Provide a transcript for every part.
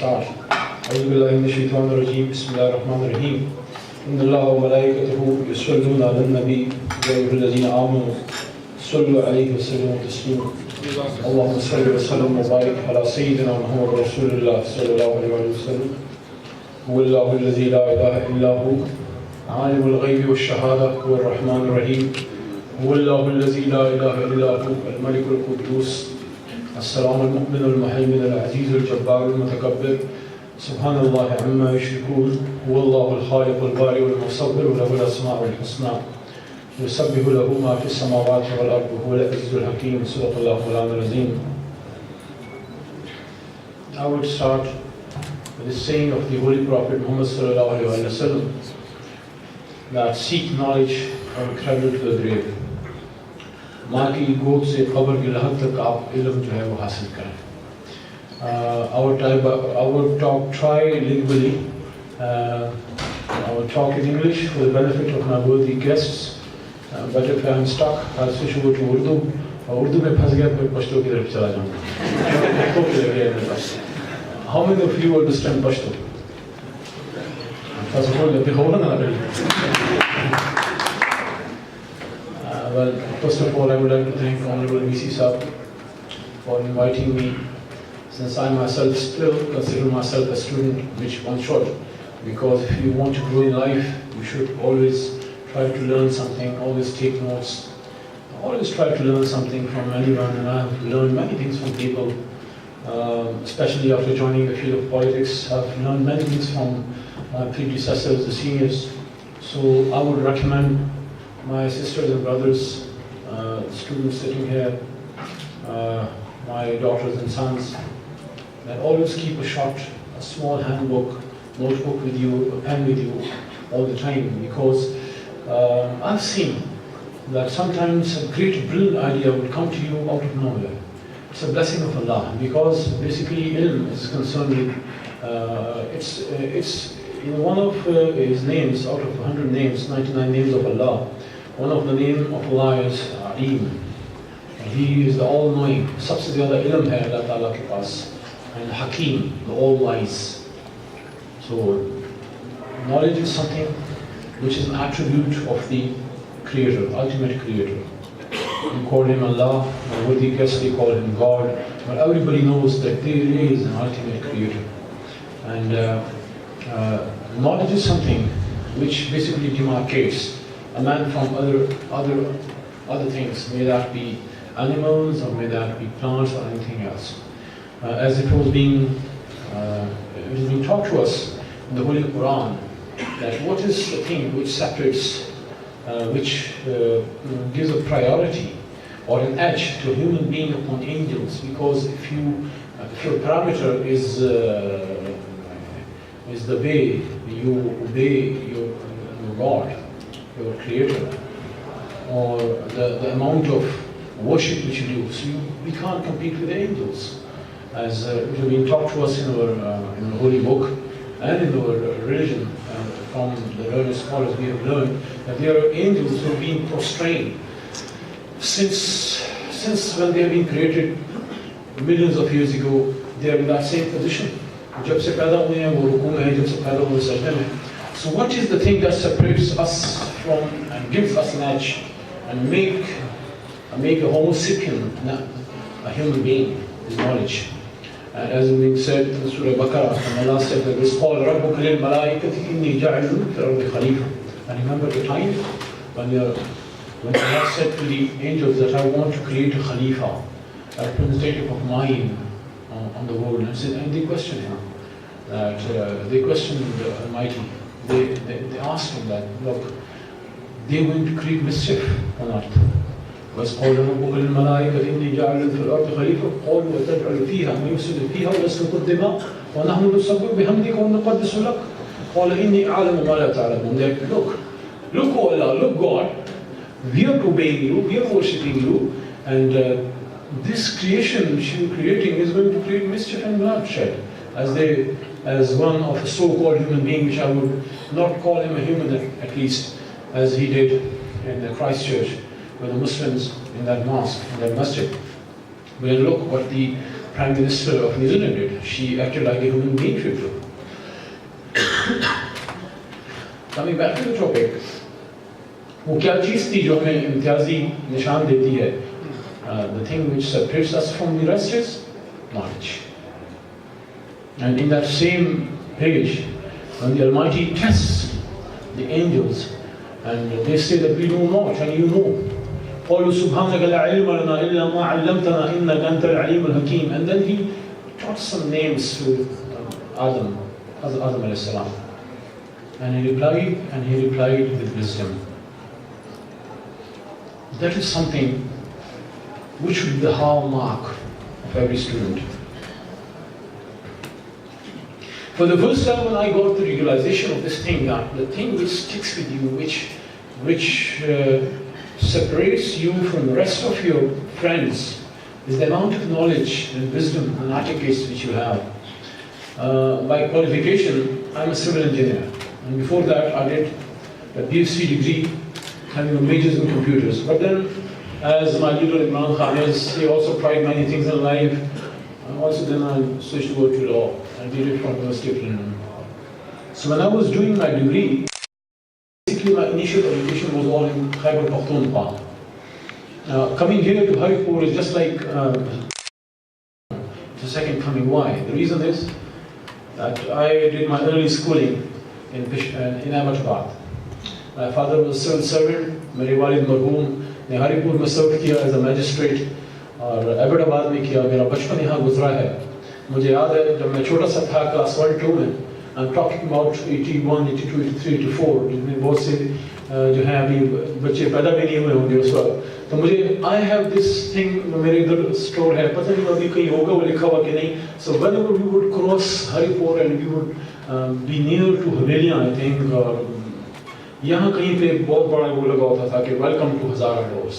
Start. أعوذ بالله من الشيطان الرجيم بسم الله الرحمن الرحيم إن الله وملائكته يصلون على النبي يا أيها الذين آمنوا صلوا عليه وسلموا تسليما اللهم صل وسلم وبارك على سيدنا محمد رسول الله صلى الله عليه وسلم هو الله الذي لا إله إلا هو عالم الغيب والشهادة هو الرحمن الرحيم هو الله الذي لا إله إلا هو الملك القدوس السلام المؤمن المهيمن العزيز الجبار المتكبر سبحان الله عما يشركون هو الله الخالق البارئ والمصور له الأسماء الحسنى يسبح له ما في السماوات والأرض وهو العزيز الحكيم صدق الله مولانا العظيم. I would start with the saying of the Holy Prophet Muhammad sallallahu alaihi wasallam that seek knowledge from cradle to the grave. माँ की गोद से कब्र की लहद तक आप इल्म जो है वो हासिल करें. Our talk trilingually. I will talk in English for the benefit of my worthy guests. But if I am stuck, I'll switch over to Urdu. Urdu में फंस गया फिर पश्तो की तरफ चला जाऊँगा. How many of you understand Pashto? First of all, well, first of all, I would like to thank Honorable VC Saab for inviting me, since I myself still consider myself a student which one should, because if you want to grow in life, you should always try to learn something, always take notes, always try to learn something from anyone, and I have learned many things from people, especially after joining the field of politics. I've learned many things from my predecessors, the seniors, so I would recommend my sisters and brothers, students sitting here, my daughters and sons, that always keep a small handbook, notebook with you, a pen with you all the time, because I've seen that sometimes a great brilliant idea would come to you out of nowhere. It's a blessing of Allah, because basically ilm is concerned with, it's one of his names, out of 100 names, 99 names of Allah, one of the name of Allah is Alim. He is the all-knowing. सबसे ज़्यादा इल्म है अल्लाह ताला के पास. And Hakim, the all-wise. So knowledge is something which is an attribute of the Creator, ultimate Creator. We call him Allah, or worthy guests they call him God, but everybody knows that there is an ultimate Creator. And knowledge is something which basically demarcates a man from other things, may that be animals or may that be plants or anything else. As it was being taught to us in the Holy Quran, that what is the thing which separates, which gives a priority or an edge to a human being upon angels, because if your parameter is the way you obey your God, your Creator, or the amount of worship which you do, so we can't compete with the angels. As it has been taught to us in our holy book and in our religion, from the learned scholars we have learned that there are angels who have been prostrated since when they have been created millions of years ago. They are in that same position. जब से पैदा हुए हैं वो रुकू में हैं, जब से पैदा हुए सजदे में. So what is the thing that separates us from and gives us an edge and make a Homo sapien a human being? Is knowledge. And as being said in Surah Baqarah, when Allah said that this call رَبُّكَ لِلْمَلَائِكَةِ إِنِّي جَعِلٌ فِي الْأَرْضِ خَلِيفَةً. And remember the time when Allah said to the angels that I want to create a Khalifa, a representative of mine on the world, and they questioned him. They questioned the Almighty. They asked him that, look, they're going to create mischief on earth. وَإِذْ قَالَ رَبُّكَ لِلْمَلَائِكَةِ إِنِّي جَاعِلٌ فِي الْأَرْضِ خَلِيفَةً قَالُوا أَتَجْعَلُ فِيهَا مَن يُفْسِدُ فِيهَا وَيَسْفِكُ الدِّمَاءَ وَنَحْنُ نُسَبِّحُ بِحَمْدِكَ وَنُقَدِّسُ لَكَ قَالَ إِنِّي أَعْلَمُ مَا لَا تَعْلَمُونَ. They're like, look, O Allah, look God, we are obeying you, we are worshipping you, and this creation which you are creating is going to create mischief and bloodshed. As one of a so-called human being, which I would not call him a human at least, as he did in the Christchurch with the Muslims in that mosque, in that masjid. Well, look what the Prime Minister of New Zealand did. She acted like a human being should do. Coming back to the topic, वो क्या चीज़ थी जो हमें इम्तियाजी निशान देती है? The thing which separates us from the rest is knowledge. And in that same page, when the Almighty tests the angels, and they say that we know not, and you know. قَالُوا سُبْحَانَكَ لَا عِلْمَ لَنَا إِلَّا مَا عَلَّمْتَنَا إِنَّكَ أَنْتَ الْعَلِيمُ الْحَكِيمُ. And then he taught some names to Adam alayhi salam. And he replied with wisdom. That is something which should be the hallmark of every student. For the first time when I got the realization of this thing, that the thing which sticks with you, which separates you from the rest of your friends, is the amount of knowledge and wisdom and articles which you have. By qualification, I'm a civil engineer, and before that I did a PhD degree having a majors in computers. But then, as my leader Imran Khan is, he also tried many things in life. Also then I switched over to law. I did it from University of London. So when I was doing my degree, basically my initial education was all in Khyber Pakhtunkhwa. Coming here to Haripur is just like the second coming. Why? The reason is that I did my early schooling in Ahmedabad. My father was a civil servant. मेरे वालिद मरहूम ने हरिपुर में सर्व किया as a magistrate और अहमदाबाद में किया. मेरा बचपन यहाँ गुजरा है. मुझे याद है जब मैं छोटा सा था क्लास 1-2 में, आई एम टॉकिंग अबाउट 81, 82, 83, 84, जिनमें बहुत से जो हैं अभी बच्चे पैदा भी नहीं हुए होंगे उस वक्त. तो मुझे आई हैव दिस थिंग, मेरे इधर स्टोर है, पता नहीं अभी कहीं होगा वो लिखा हुआ कि नहीं. So whenever we would cross Haripur and we would be near to Havelian, I think, और यहाँ कहीं पे बहुत बड़ा वो लगा होता था कि वेलकम टू हज़ारा डोर्स.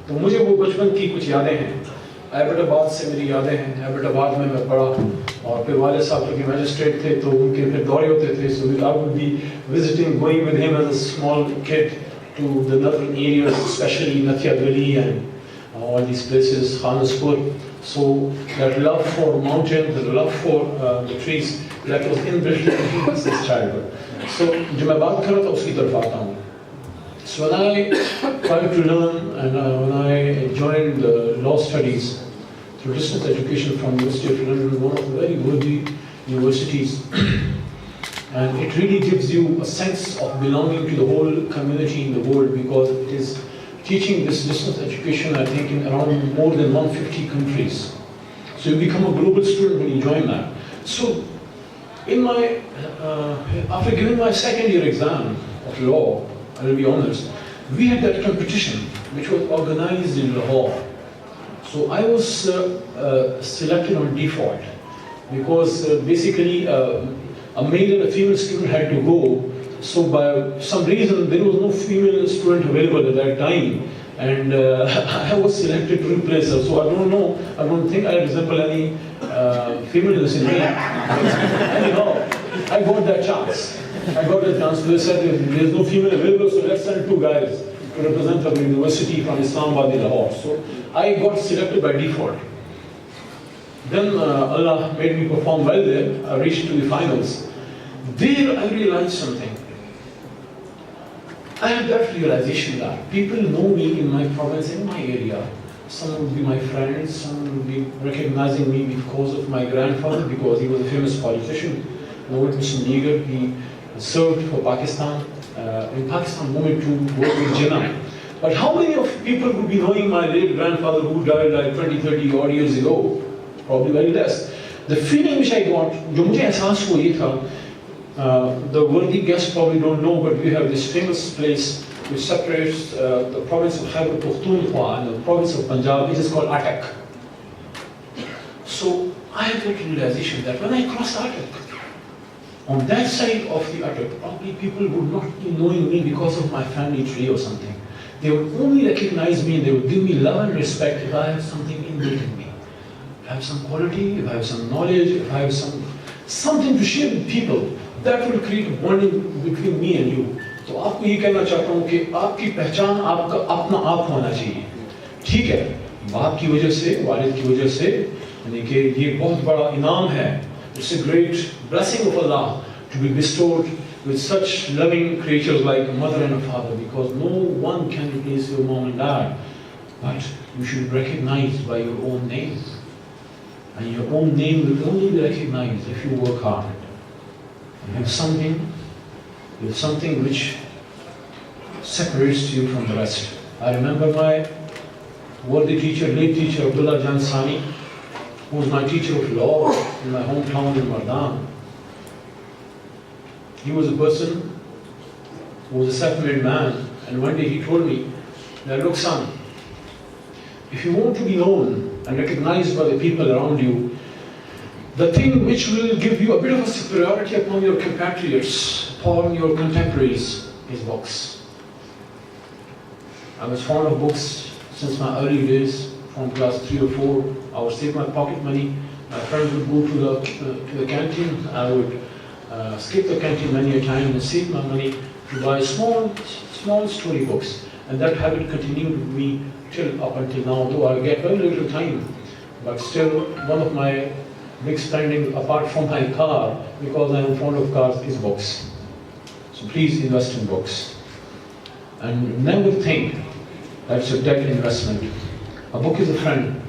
तो मुझे वो बचपन की कुछ यादें हैं. अहमदाबाद से मेरी यादें हैं. अहमदाबाद में मैं पढ़ा और फिर वाले साहब के मैजिस्ट्रेट थे तो उनके फिर दौरे होते थे. So I would be visiting, going with him as a small kid to the northern areas, especially Nathia Gali and all these places, Khanspur. So that love for mountains, the love for the trees, that was inbuilt in me since childhood. So जो मैं बात कर रहा था उसकी तरफ आता हूँ. So when I tried to learn and when I joined the law studies through distance education from University of London, one of the very worthy universities, and it really gives you a sense of belonging to the whole community in the world, because it is teaching this distance education, I think, in around more than 150 countries. So you become a global student when you join that. So in my after giving my second year exam of law, I will be honest, we had that competition which was organized in Lahore. So I was selected on default because basically a male and a female student had to go. So by some reason there was no female student available at that time, and I was selected to replace her. So I don't know, I don't think I resemble any femaleness in me. Anyhow, I got that chance. They said there's no female available, so let's send 2 guys to represent the university from Islamabad in Lahore. So I got selected by default. Then Allah made me perform well there. I reached to the finals. There I realized something. I had that realization that people know me in my province, in my area. Some would be my friends, some would be recognizing me because of my grandfather, because he was a famous politician. Noble Mr. Nigar, he served for Pakistan, in Pakistan moved to work with Jinnah. But how many of people would be knowing my late grandfather who died like 20-30 odd years ago? Probably very less. The feeling which I got, जो मुझे एहसास हुआ ये था, the worthy guests probably don't know, but we have this famous place which separates the province of Khyber Pakhtunkhwa and the province of Punjab, which is called Attock. So I had that realization that when I crossed Attock, on that side of the Attock, probably people would not be knowing me because of my family tree or something. They would only recognize me, they would give me love and respect if I have something inbuilt in me. If I have some quality, if I have some knowledge, if I have something to share with people, that will create a bonding between me and you. तो आपको ये कहना चाहता हूँ कि आपकी पहचान आपका अपना आप होना चाहिए. ठीक है, बाप की वजह से, वालिद की वजह से, यानी कि ये बहुत बड़ा इनाम है. It's a great blessing of Allah to be bestowed with such loving creatures like a mother and a father, because no one can replace your mom and dad, but you should be recognized by your own name. And your own name will only be recognized if you work hard. You have something which separates you from the rest. I remember my worthy teacher, late teacher Abdullah Jan Sani, who was my teacher of law in my hometown in Mardan. He was a person who was a self-made man, and one day he told me that, look son, if you want to be known and recognized by the people around you, the thing which will give you a bit of a superiority upon your compatriots, upon your contemporaries, is books. I was fond of books since my early days, from class 3 or 4. I would save my pocket money. My friends would go to the canteen. I would skip the canteen many a time and save my money to buy small story books. And that habit continued with me till up until now, though I get very little time. But still, one of my big spending apart from my car, because I am fond of cars, is books. So please invest in books. And never think that it's a dead investment. A book is a friend.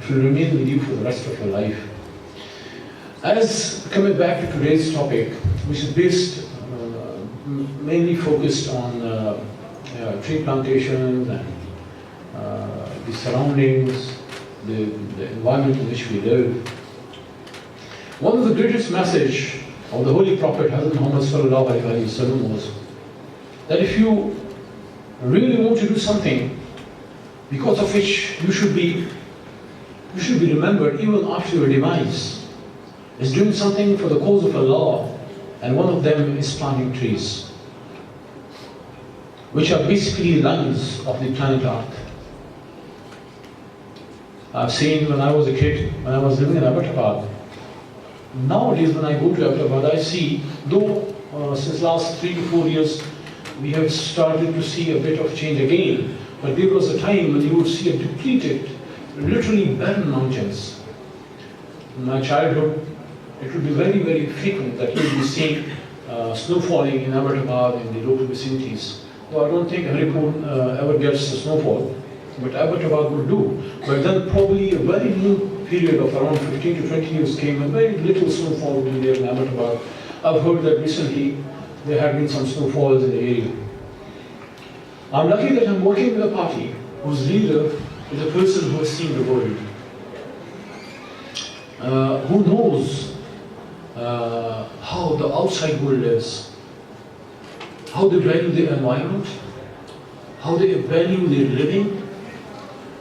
It will remain with you for the rest of your life. As coming back to today's topic, which is based, mainly focused on tree plantations and the surroundings, the environment in which we live. One of the greatest message of the Holy Prophet Hazrat Muhammad sallallahu alaihi wasallam was that if you really want to do something because of which you should be remembered even after your demise, is doing something for the cause of Allah, and one of them is planting trees, which are basically lungs of the planet Earth. I've seen when I was a kid, when I was living in Agro-based, nowadays when I go to Agro-based, I see, though since last 3 to 4 years, we have started to see a bit of change again, but there was a time when you would see a depleted, literally barren mountains. In my childhood, it would be very, very frequent that you would be seeing snow falling in Agro-based in the local vicinities. Though I don't think Haripur ever gets a snowfall, but Agro-based would do. But then probably a very new period of around 15 to 20 years came and very little snowfall would be there in Agro-based. I've heard that recently there have been some snowfalls in the area. I'm lucky that I'm working with a party whose leader is a person who has seen the world, who knows how the outside world is, how they value their environment, how they value their living.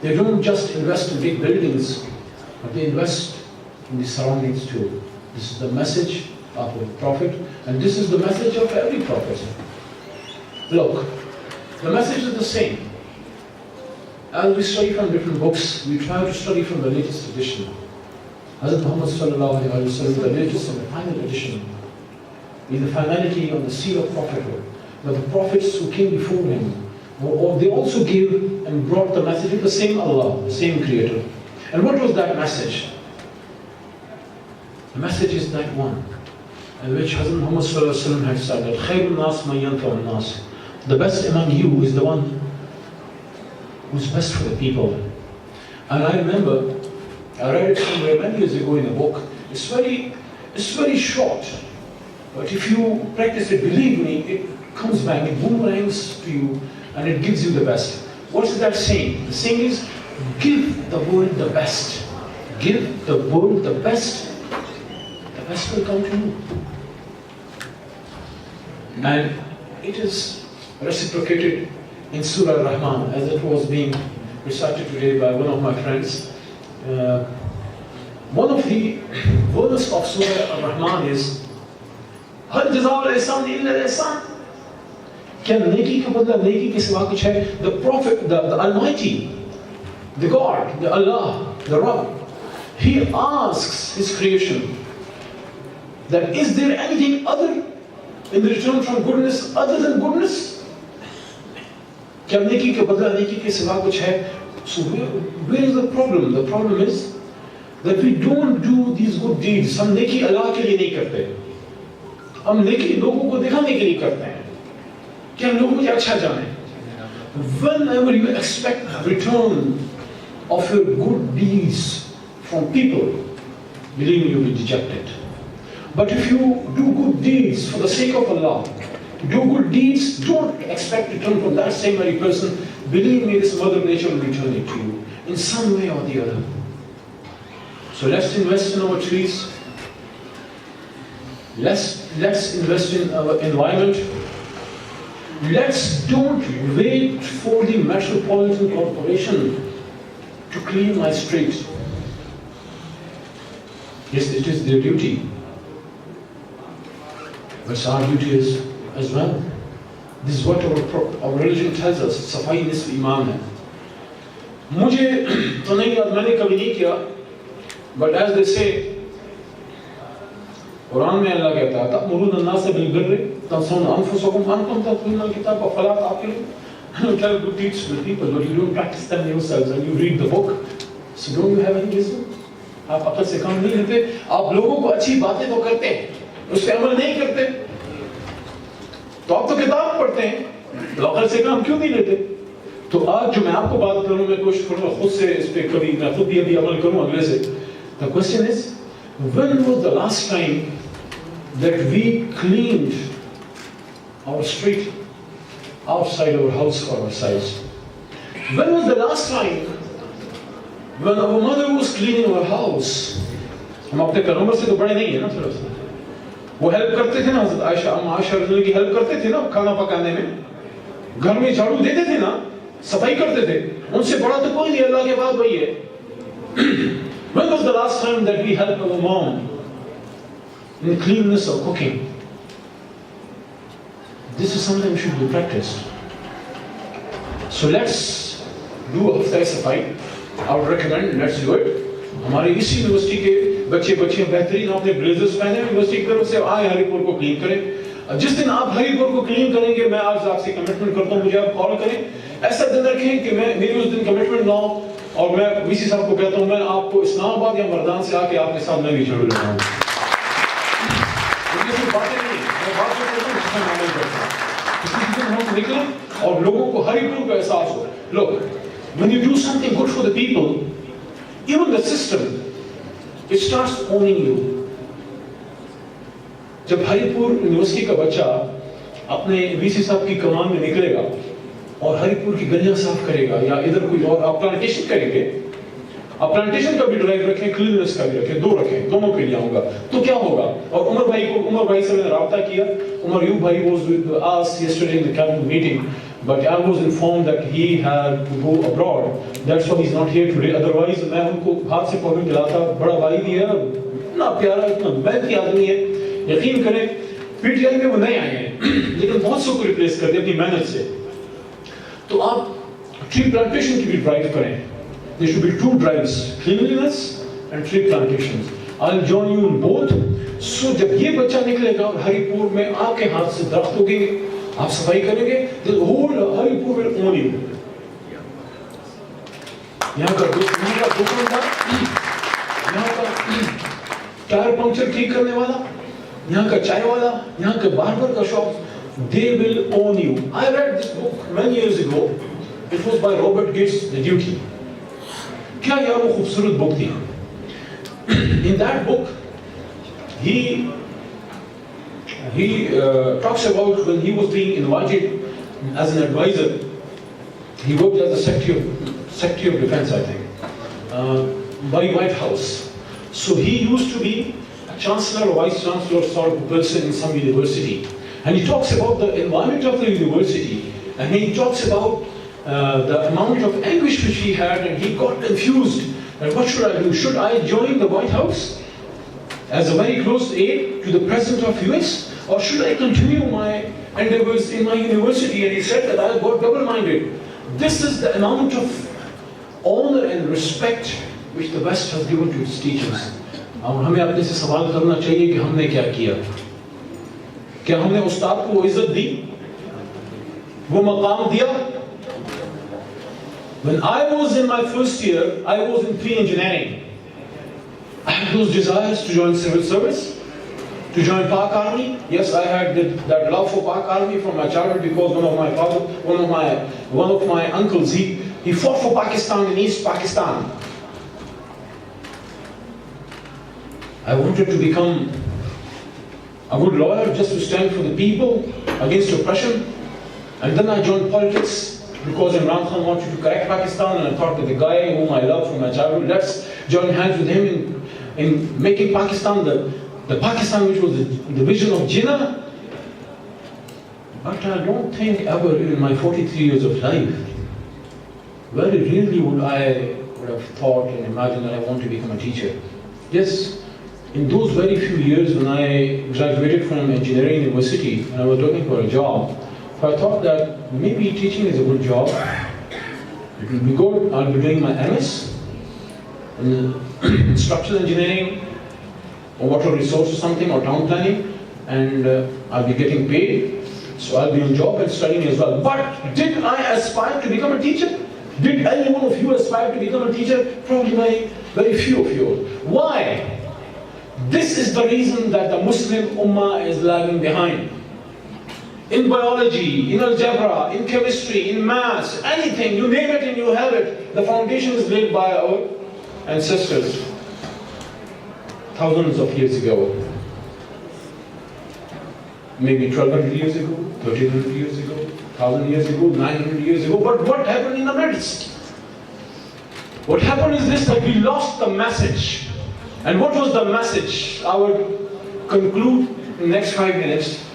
They don't just invest in big buildings, but they invest in the surroundings too. This is the message of the Prophet, and this is the message of every Prophet. Look, the message is the same. As we study from different books, we try to study from the latest edition. Hazrat Muhammad sallallahu alaihi wasallam, the latest and the final edition, is the finality on the seal of prophethood. But the prophets who came before him, they also gave and brought the message of the same Allah, the same Creator. And what was that message? The message is that one, in which Hazrat Muhammad sallallahu alaihi wasallam had said that Khayrun nas man yanfa'un nas. The best among you is the one who's best for the people. And I remember, I read it somewhere many years ago in a book. It's very short, but if you practice it, believe me, it comes back, it boomerangs to you, and it gives you the best. What is that saying? The saying is, give the world the best. Give the world the best. The best will come to you. And it is reciprocated in Surah Rahman, as it was being recited today by one of my friends. One of the verses of Surah Rahman is, Har jazāul ihsān illa al-ihsān. क्या नेकी का बदला नेकी के सिवा कुछ है? The Prophet, the Almighty, the God, the Allah, the Rabb, He asks His creation that is there anything other in the return from goodness other than goodness? क्या नेकी का बदला नेकी के सिवा कुछ है? So where is the problem? The problem is that we don't do these good deeds. हम नेकी अल्लाह के लिए नहीं करते, हम नेकी लोगों को दिखाने के लिए करते हैं कि हम लोगों को अच्छा जाने. Whenever you expect return of your good deeds from people, believe me, you'll be dejected. But if you do good deeds for the sake of Allah, do good deeds, don't expect return from that same very person. Believe me, this Mother Nature will return it to you in some way or the other. So let's invest in our trees. Let's invest in our environment. Let's don't wait for the Metropolitan Corporation to clean my street. Yes, it is their duty. But our duty is as well. This is what our religion tells us. सफाई निस्फ ईमान है. मुझे तो नहीं याद, मैंने कभी नहीं किया. But as they say, Quran में अल्लाह कहता है तअमुरुन अन्नास बिल-बिर्रि तंसौन अनफुसकुम वअंतुम तत्लून अल-किताब अफला ताक़िलून. You tell good deeds to the people, but you don't practice them yourselves, and you read the book. So don't you have any wisdom? आप अकल से काम नहीं लेते. आप लोगों को अच्छी बातें तो करते हैं, उस पे अमल नहीं करते. तो आप तो किताब पढ़ते हैं, तो अकल से काम क्यों नहीं लेते? तो आज जो मैं आपको बात करूं, मैं कोशिश करूंगा खुद से इस पे कभी मैं खुद भी अभी अमल करूं अगले से. The question is, when was the last time that we cleaned our street outside our house for ourselves? When was the last time when our mother was cleaning our house? हम अपने करोमर से तो बड़े नहीं है ना थोड़ा सा. वो हेल्प करते थे ना, हज़रत आयशा अम्मा आयशा रज़ियल्लाहु की हेल्प करते थे ना खाना पकाने में, घर में झाड़ू देते थे ना, सफाई करते थे. उनसे बड़ा तो कोई नहीं अल्लाह के बाद वही है. When was the last time that we helped our mom in cleanliness of cooking? This is something should be practiced. So let's do hafta safai. I would recommend, let's do it. हमारे इसी university के बच्चे बेहतरीन अपने blazers पहने university की तरफ से आए, हरिपुर को क्लीन करें. जिस दिन आप हरिपुर को क्लीन करेंगे, मैं आज आपसे कमिटमेंट करता हूँ, मुझे आप कॉल करें. ऐसा दिन रखें कि मैं मेरी उस दिन कमिटमेंट ना हो और मैं वीसी साहब को कहता हूँ मैं आपको इस्लामाबाद या मर्दान से आके आपके साथ मैं भी जरूर लगाऊँ. बातें नहीं, मैं बात करता हूँ जिसमें मामले करता हूँ. किसी दिन हम निकलें और लोगों को हरिपुर का एहसास हो. Look, when you do something good for the people, even the system, it starts owning you. जब हरिपुर यूनिवर्सिटी का बच्चा अपने वीसी साहब की कमान में निकलेगा और हरिपुर की गलियां साफ करेगा या इधर कोई और आप प्लांटेशन करेंगे, आप प्लांटेशन का भी ड्राइव रखें, क्लीननेस का भी रखें, दो रखें, दोनों के लिए आऊंगा, तो क्या होगा? और उमर भाई से मैंने राब्ता किया. उमर यूब भाई was with us yesterday in the cabinet meeting, but I was informed that he had to go abroad. That's why he's not here today. Otherwise मैं उनको हाथ से पकड़ के लाता. बड़ा भाई भी है, इतना प्यारा, इतना मेहनती आदमी है. यकीन करें पीटीआई में वो नहीं आए हैं, लेकिन बहुत सौ को रिप्लेस कर दिया अपनी मेहनत से. तो आप ट्री प्लांटेशन की भी ड्राइव करें. There should be 2 drives, cleanliness and tree plantations. I'll join you in both. So जब ये बच्चा निकलेगा और हरिपुर में आपके हाथ से दरख्त उगेंगे, आप सफाई करेंगे, the whole Haripur will own you. यहाँ का दुकानदार, यहाँ का टायर पंक्चर ठीक करने वाला, यहाँ का चाय वाला, यहाँ का बार्बर का shop, they will own you. I read this book many years ago. It was by Robert Gates, The Duty. क्या यार वो खूबसूरत बुक थी. In that book, he talks about when he was being invited as an advisor. He worked as a Secretary of Defense, I think, by White House. So he used to be a chancellor or vice chancellor sort of person in some university. And he talks about the environment of the university, and he talks about the amount of anguish which he had, and he got confused. And what should I do? Should I join the White House as a very close aide to the President of US, or should I continue my endeavors in my university? And he said that I got double-minded. This is the amount of honor and respect which the West has given to its teachers. और हमें अपने से सवाल करना चाहिए कि हमने क्या किया. क्या हमने उस्ताद को वो इज्जत दी, वो मकाम दिया? When I was in my first year, I was in pre-engineering. I had those desires to join civil service, to join Pak Army. Yes, I had that love for Pak Army from my childhood because one of my uncles, he fought for Pakistan in East Pakistan. I wanted to become a good lawyer just to stand for the people against oppression. And then I joined politics because Imran Khan wanted to correct Pakistan, and I thought that the guy whom I love from my childhood, let's join hands with him in making Pakistan the Pakistan which was the vision of Jinnah. But I don't think ever in my 43 years of life, very rarely would have thought and imagined that I want to become a teacher. Yes, in those very few years when I graduated from engineering university and I was looking for a job, I thought that maybe teaching is a good job. It will be good. I'll be doing my MS in structural engineering or water resource or something or town planning, and I'll be getting paid. So I'll be on job and studying as well. But did I aspire to become a teacher? Did any one of you aspire to become a teacher? Probably very few of you. Why? This is the reason that the Muslim Ummah is lagging behind. In biology, in algebra, in chemistry, in maths, anything, you name it and you have it. The foundation is laid by our ancestors thousands of years ago. Maybe 1200 years ago, 1300 years ago, 1000 years ago, 900 years ago. But what happened in the midst? What happened is this, that we lost the message. And what was the message? I will conclude in the next 5 minutes.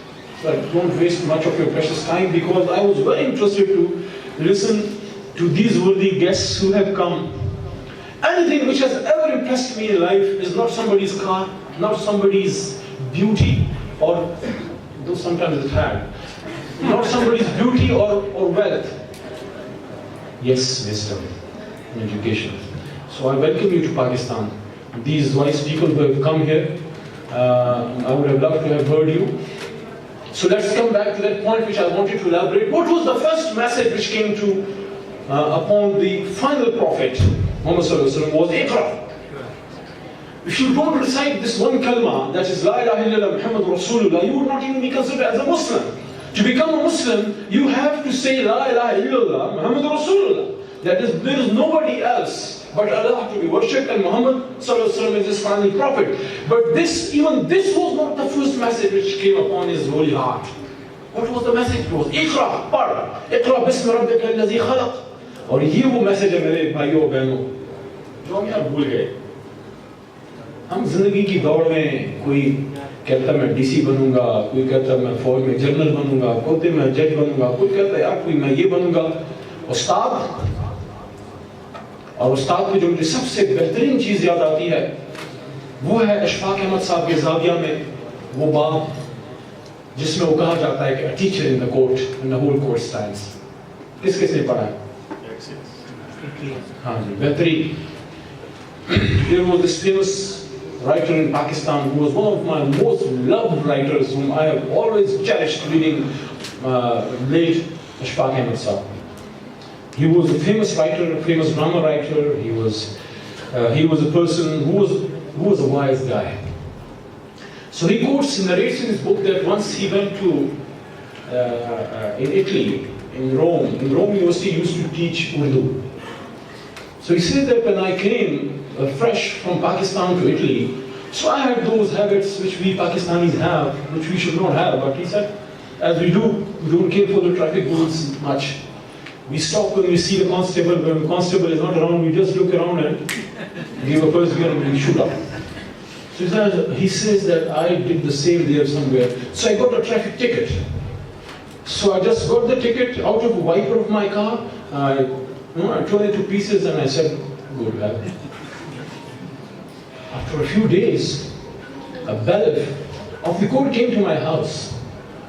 So don't waste much of your precious time, because I was very interested to listen to these worthy guests who have come. Anything which has ever impressed me in life is not somebody's car, not somebody's beauty, or though sometimes it's had, not somebody's beauty or wealth. Yes, wisdom and education. So I welcome you to Pakistan. These wise people who have come here, I would have loved to have heard you. So let's come back to that point which I wanted to elaborate. What was the first message which came to upon the final prophet, Muhammad Sallallahu Alaihi Wasallam, was Iqra. If you don't recite this one kalma, that is La ilaha illallah Muhammad Rasulullah, you would not even be considered as a Muslim. To become a Muslim, you have to say La ilaha illallah Muhammad Rasulullah. That is, there is nobody else but Allah to be worshipped, and Muhammad Sallallahu Alaihi Wasallam is his final prophet. But even this was not the first message which came upon his holy heart. What was the message? It was Iqra, par, Iqra bismi rabbika alladhi khalaq. और ये वो message है मेरे भाइयों और बहनों जो हम यार भूल गए. हम जिंदगी की दौड़ में, कोई कहता मैं डीसी बनूंगा, कोई कहता मैं फौज में जनरल बनूंगा, कोई मैं जज बनूंगा, कोई कहता यार कोई मैं ये बनूंगा. उस्ताद, और उस्ताद की जो मुझे सबसे बेहतरीन चीज याद आती है वो है अशफाक अहमद साहब के ज़ाविया में वो बाब जिसमें वो कहा जाता है कि a teacher in the court and the whole court stands. किस किसने पढ़ा है? हाँ जी, बेहतरीन. There was this famous writer in Pakistan who was one of my most loved writers, whom I have always cherished reading, late Ashfaq Ahmed Sahab. He was a famous writer, a famous drama writer. He was a person who was a wise guy. So he narrates in his book that once he went to in Italy, in Rome University, he used to teach Urdu. So he said that when I came fresh from Pakistan to Italy, so I had those habits which we Pakistanis have, which we should not have. But he said, as we don't care for the traffic rules much. We stop when we see the constable. When the constable is not around, we just look around and give a first gear and we shoot up. So he says that I did the same there somewhere. So I got a traffic ticket. So I just got the ticket out of a wiper of my car. I tore it to pieces and I said, good luck. After a few days, a bailiff of the court came to my house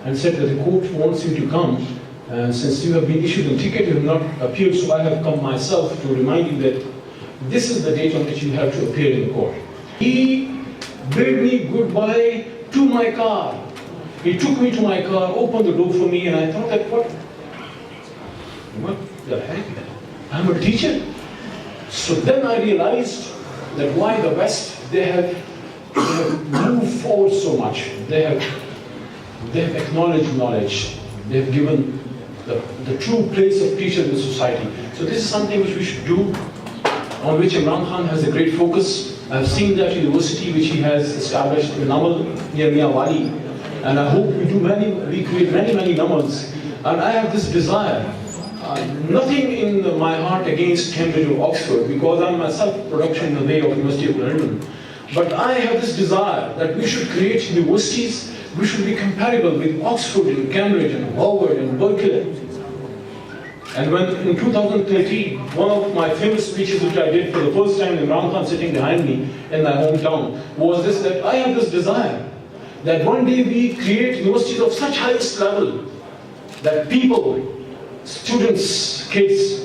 and said that the court wants you to come. And since you have been issued a ticket, you have not appeared, so I have come myself to remind you that this is the date on which you have to appear in the court. He bade me goodbye to my car. He took me to my car, opened the door for me, and I thought that, what the heck? I'm a teacher. So then I realized that why the West they have moved forward so much. They have acknowledged knowledge. They have given the true place of teacher in the society. So this is something which we should do, on which Imran Khan has a great focus. I've seen that university which he has established in Namal near Miyawali, and I hope we create many Namals. And I have this desire, nothing in my heart against Cambridge or Oxford, because I'm myself production in the way of University of London. But I have this desire that we should create universities, we should be comparable with Oxford and Cambridge and Harvard and Berkeley. And when in 2013, one of my famous speeches which I did for the first time, Imran Khan sitting behind me in my hometown, was this, that I have this desire that one day we create universities of such highest level that people, students, kids,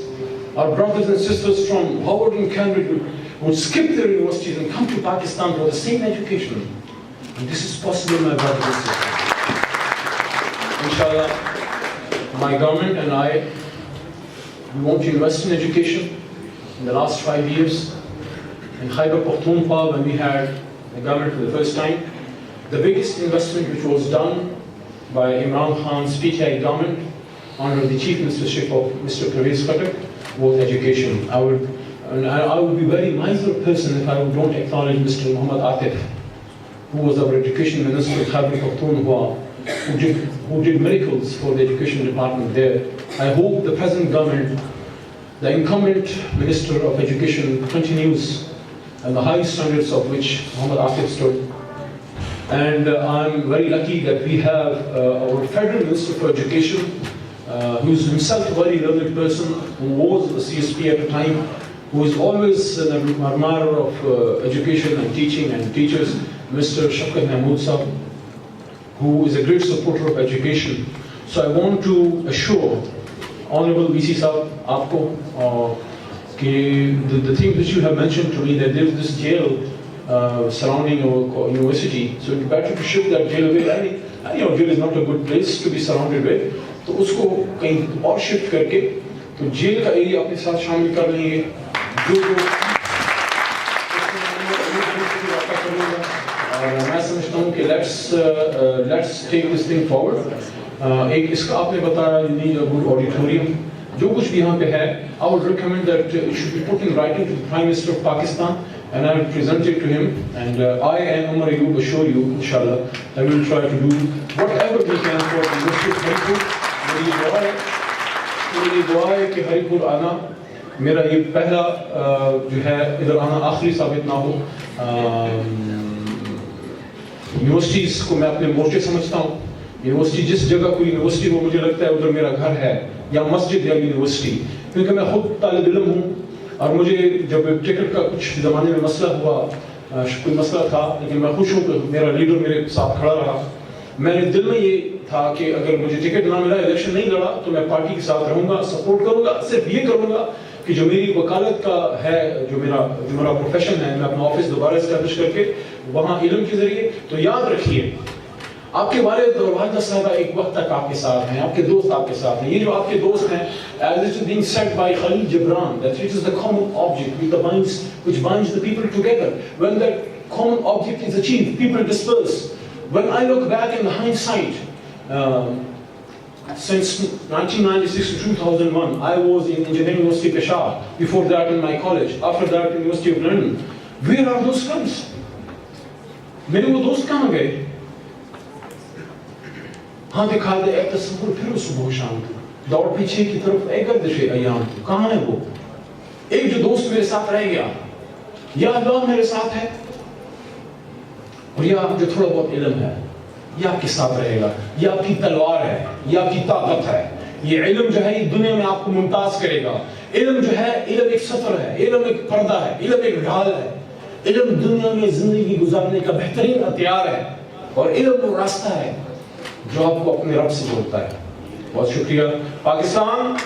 our brothers and sisters from Harvard and Cambridge would skip their universities and come to Pakistan for the same education. And this is possible, my brothers and sisters. Inshallah, my government and I, we want to invest in education. In the last 5 years, in Khyber Pakhtunkhwa, when we had the government for the first time, the biggest investment which was done by Imran Khan's PTI government under the chief ministership of Mr. Pervez Khattak was education. I would be a very miserly person if I don't acknowledge Mr. Muhammad Atif, who was our education minister at Khyber Pakhtunkhwa, who did miracles for the education department there. I hope the present government, the incumbent Minister of Education, continues and the high standards of which Muhammad Atif stood. And I'm very lucky that we have our Federal Minister for Education, who is himself a very learned person, who was a CSP at the time, who is always an admirer of education and teaching and teachers, Mr. Shah Mahmood Sahab, who is a great supporter of education. So I want to assure Honorable VC Sahab, aapko, the thing which you have mentioned to me, that there is this jail surrounding our university, so it's better to shift that jail away. Jail is not a good place to be surrounded with, तो उसको कहीं और shift करके तो jail का area अपने साथ शामिल कर लेंगे और मैं समझता हूँ कि let's take this thing forward. एक इसका आपने बताया, you need a good auditorium. जो कुछ भी यहाँ पे है, I would recommend that it should be put in writing to the Prime Minister of Pakistan, and I will present it to him. And I and Umar Ayub assure you, inshallah, that we will try to do whatever we can for the University of Haripur. मेरी दुआ है कि हरिपुर आना मेरा ये पहला जो है इधर आना आखिरी साबित ना हो. यूनिवर्सिटीज को मैं अपने मोर्चे समझता हूँ. यूनिवर्सिटी जिस जगह कोई यूनिवर्सिटी वो मुझे लगता है उधर मेरा घर है, या मस्जिद या यूनिवर्सिटी, क्योंकि मैं खुद तालिब इल्म हूँ. और मुझे जब टिकट का कुछ ज़माने में मसला हुआ, कोई मसला था, लेकिन मैं खुश हूँ कि मेरा लीडर मेरे साथ खड़ा रहा. मैंने दिल में ये था कि अगर मुझे टिकट ना मिला, इलेक्शन नहीं लड़ा, तो मैं पार्टी के साथ रहूँगा, सपोर्ट करूँगा. सिर्फ ये करूँगा कि जो मेरी वकालत का है, जो मेरा प्रोफेशन है, मैं अपना ऑफिस दोबारा एस्टैब्लिश करके वहाँ इल्म के जरिए. तो याद रखिए, आपके वालिद और वालिदा साहबा एक वक्त तक आपके साथ हैं, आपके दोस्त आपके साथ हैं. ये जो आपके दोस्त हैं, as it is being said by Khalil Gibran, that it is the common object which binds the people together. When that common object is achieved, people disperse. When I look back in the hindsight, since 1996 to 2001, I was in Engineering University Shah. Before that in my college. After that University of London. Where are those friends? मेरे वो दोस्त कहाँ गए? हाँ दिखा दे एक तस्वीर फिर सुबह शाम दौड़ पीछे की तरफ एक गर्दिशे अयाम. कहाँ है वो? एक जो दोस्त मेरे साथ रह गया, या अल्लाह मेरे साथ है, और या जो थोड़ा बहुत इल्म है, ये आपके साथ रहेगा. ये आपकी तलवार है, ये आपकी ताकत है. ये इल्म जो है ये दुनिया में आपको मुमताज करेगा. इल्म जो है, इल्म एक सतर है, इल्म एक पर्दा है, इल्म एक ढाल है. इल्म दुनिया में जिंदगी गुजारने का बेहतरीन हथियार है, और इल्म वो रास्ता है जो आपको अपने रब से जोड़ता है. बहुत शुक्रिया. पाकिस्तान